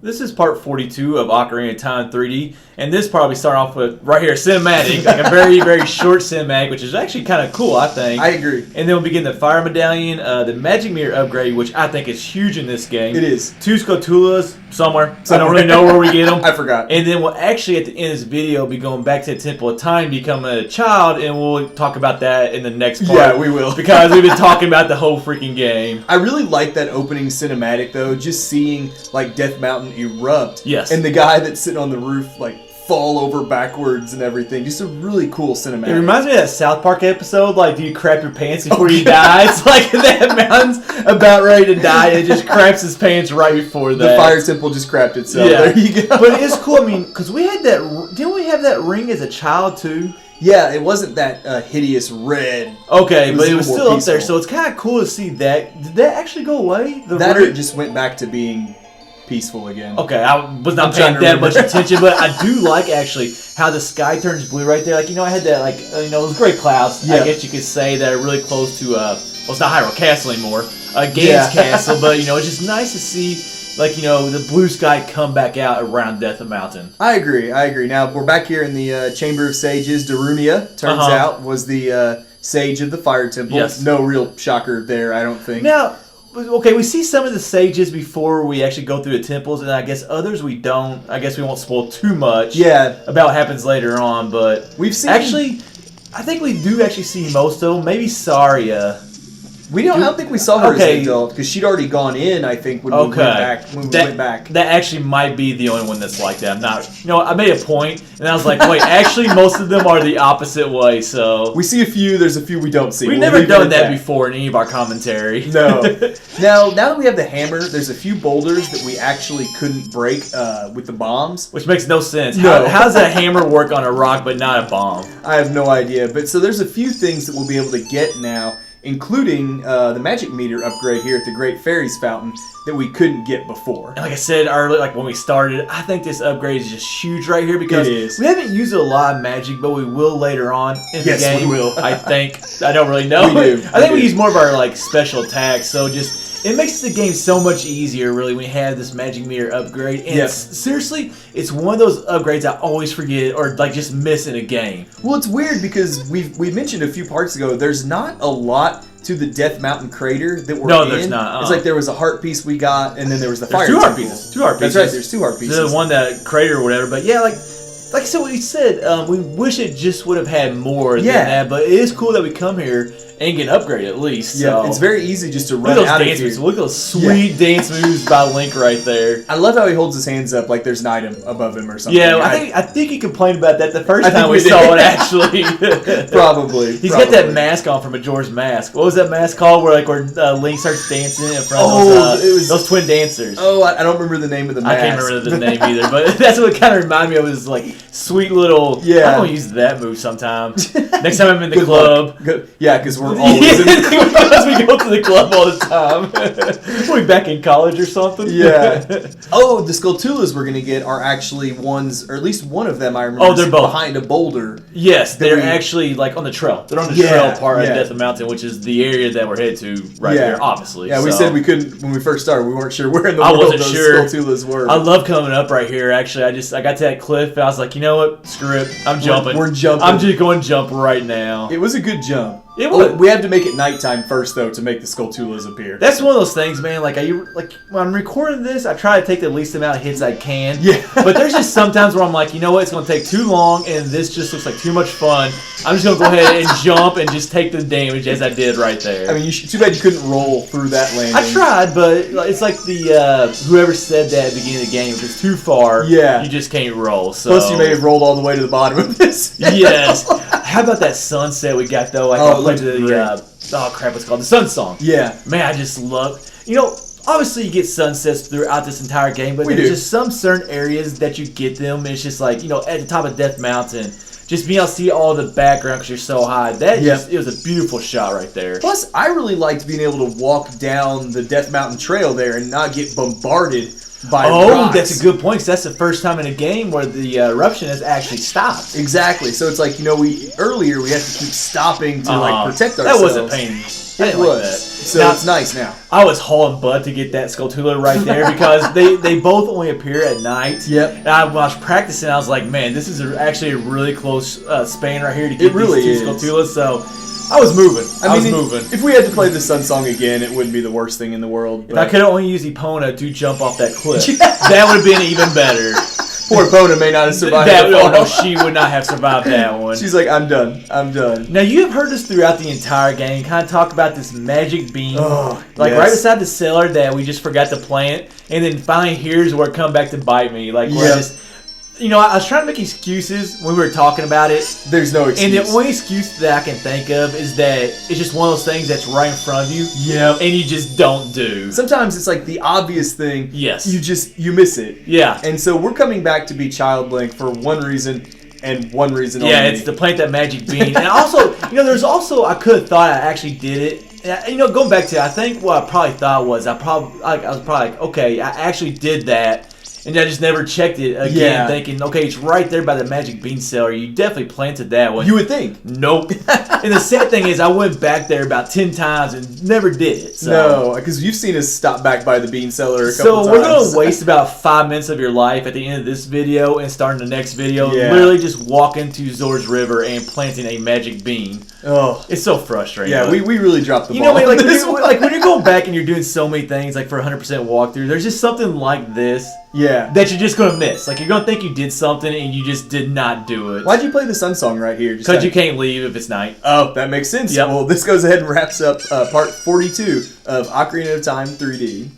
This is part 42 of Ocarina of Time 3D, and this probably start off with, right here, cinematic, like a very, very short cinematic, which is actually kind of cool, I think. I agree. And then we'll begin the Fire Medallion, the Magic Mirror upgrade, which I think is huge in this game. It is. 2 Skulltulas, somewhere. I don't really know where we get them. I forgot. And then we'll actually, at the end of this video, be going back to the Temple of Time, becoming a child, and we'll talk about that in the next part. Yeah, we will. Because we've been talking about the whole freaking game. I really like that opening cinematic, though, just seeing, like, Death Mountain erupt. Yes. And the guy that's sitting on the roof, like, fall over backwards and everything. Just a really cool cinematic. It reminds me of that South Park episode, like, do you crap your pants before you die? It's like that mountain's about ready to die, and it just craps his pants right before that. The fire temple just crapped itself. Yeah. There you go. But it's cool, I mean, because we had that, didn't we have that ring as a child, too? Yeah, it wasn't that hideous red. Okay, but it was more still up there, peaceful. so it's kind of cool to see that. Did that actually go away? That or it just went back to being peaceful again. Okay, I was not trying paying to that much remember. attention, but I do like actually how the sky turns blue right there. Like, you know, I had that, like, those gray clouds, Yeah. I guess you could say, that are really close to, well, it's not Hyrule Castle anymore, Gaines Yeah. Castle, but, you know, it's just nice to see, like, you know, the blue sky come back out around Death Mountain. I agree. Now, we're back here in the Chamber of Sages. Darunia, turns out, was the sage of the Fire Temple. Yes. No real shocker there, I don't think. Now, okay, we see some of the sages before we actually go through the temples, and I guess others we don't. I guess we won't spoil too much about what happens later on, but we've seen... Actually, I think we do actually see most of them. Maybe Saria. I don't think we saw her as an adult, because she'd already gone in, I think, when we went back. That actually might be the only one that's like that. I'm not... You know, I made a point, and I was like, wait, actually, most of them are the opposite way, so... We see a few, there's a few we don't see. We've never done that before in any of our commentary. No. Now that we have the hammer, there's a few boulders that we actually couldn't break with the bombs. Which makes no sense. No. How does a hammer work on a rock but not a bomb? I have no idea. But so there's a few things that we'll be able to get now, including the magic meter upgrade here at the Great Fairies Fountain that we couldn't get before. And like I said earlier, like when we started, I think this upgrade is just huge right here because It is. we haven't used a lot of magic, but we will later on in the game. Yes, we will. I think. I don't really know. We do. I think we use more of our like special attacks, so just it makes the game so much easier really when we have this magic meter upgrade. And seriously, it's one of those upgrades I always forget or like just miss in a game. Well, it's weird because we mentioned a few parts ago, there's not a lot to the Death Mountain crater that we're in. No, there's not. It's like there was a heart piece we got, and then there was the fire. Two heart pieces. That's right. There's 2 heart pieces. The one that crater or whatever. But yeah, like I said, what you said, we wish it just would have had more than that. But it is cool that we come here and get an upgrade at least. Yeah, so. It's very easy just to Look run at those out of dance here. moves. Look at those sweet dance moves by Link right there. I love how he holds his hands up like there's an item above him or something. Yeah, I think he complained about that the first time we we saw did. it actually. Probably. He's got that mask on from Majora's Mask. What was that mask called where Link starts dancing in front of those twin dancers? Oh, I don't remember the name of the mask. I can't remember the name either, but that's what it kind of reminded me of. Was like sweet little. Yeah. I'm gonna use that move sometime. Next time I'm in the club. Yeah, because we're always in the because we go to the club all the time. Are we back in college or something? Yeah. Oh, the Skulltulas we're gonna get are actually ones, or at least one of them I remember. Oh, they're both behind a boulder. Yes, they're actually like on the trail. They're on the trail part of Death Mountain, which is the area that we're headed to right here, obviously. Yeah, we said we couldn't when we first started. We weren't sure where in the I world wasn't those sure. Skulltulas were. I love coming up right here. Actually, I got to that cliff and I was like, you know what? Screw it. I'm jumping. We're jumping. I'm just going to jump right now. It was a good jump. It was. We have to make it nighttime first, though, to make the Skulltulas appear. That's one of those things, man. Like when I'm recording this, I try to take the least amount of hits I can. Yeah. But there's just sometimes where I'm like, you know what? It's going to take too long, and this just looks like too much fun. I'm just going to go ahead and jump and just take the damage as I did right there. I mean, too bad you couldn't roll through that landing. I tried, but it's like the whoever said that at the beginning of the game. If it's too far, you just can't roll. So. Plus, you may have rolled all the way to the bottom of this. Yes. How about that sunset we got though? I played the what's it called? The Sun Song. Yeah. Man, I just love. You know, obviously you get sunsets throughout this entire game, but there's just some certain areas that you get them. And it's just like, you know, at the top of Death Mountain, just being able to see all the background because you're so high. It was a beautiful shot right there. Plus, I really liked being able to walk down the Death Mountain Trail there and not get bombarded by rocks. That's a good point, because that's the first time in a game where the eruption has actually stopped. Exactly. So it's like, you know, earlier we had to keep stopping to like protect ourselves. That wasn't pain. It was. So now, it's nice now. I was hauling butt to get that Skulltula right there because they both only appear at night. Yep. And when I was practicing, I was like, man, this is actually a really close span right here to get these two Skulltulas. So I was moving. I was moving. If we had to play the Sun Song again, it wouldn't be the worst thing in the world. If I could only use Epona to jump off that cliff, that would have been even better. Poor Epona may not have survived that. No, she would not have survived that one. She's like, I'm done. I'm done. Now, you have heard us throughout the entire game kind of talk about this magic beam. Oh, like, right beside the cellar that we just forgot to plant. And then finally, here's where it come back to bite me. Like, where I just... You know, I was trying to make excuses when we were talking about it. There's no excuse. And the only excuse that I can think of is that it's just one of those things that's right in front of you. Yeah. And you just don't do. Sometimes it's like the obvious thing. Yes. You miss it. Yeah. And so we're coming back to be Child Link for one reason and one reason only. Yeah, it's to plant that magic bean. And also, there's also, I could have thought I actually did it. And, going back to it, I think what I probably thought was, I was probably like, okay, I actually did that. And I just never checked it again, thinking, okay, it's right there by the magic bean cellar. You definitely planted that one. You would think. Nope. And the sad thing is, I went back there about 10 times and never did it. So. No, because you've seen us stop back by the bean cellar a couple times. So we're going to waste about 5 minutes of your life at the end of this video and starting the next video, literally just walking to Zor's River and planting a magic bean. Oh, it's so frustrating. Yeah, we really dropped the ball. Like when you're going back and you're doing so many things, like for 100% walkthrough, there's just something like this. Yeah. That you're just going to miss. Like, you're going to think you did something and you just did not do it. Why'd you play the Sun Song right here? Because you can't leave if it's night. Oh, that makes sense. Yep. Well, this goes ahead and wraps up part 42 of Ocarina of Time 3D.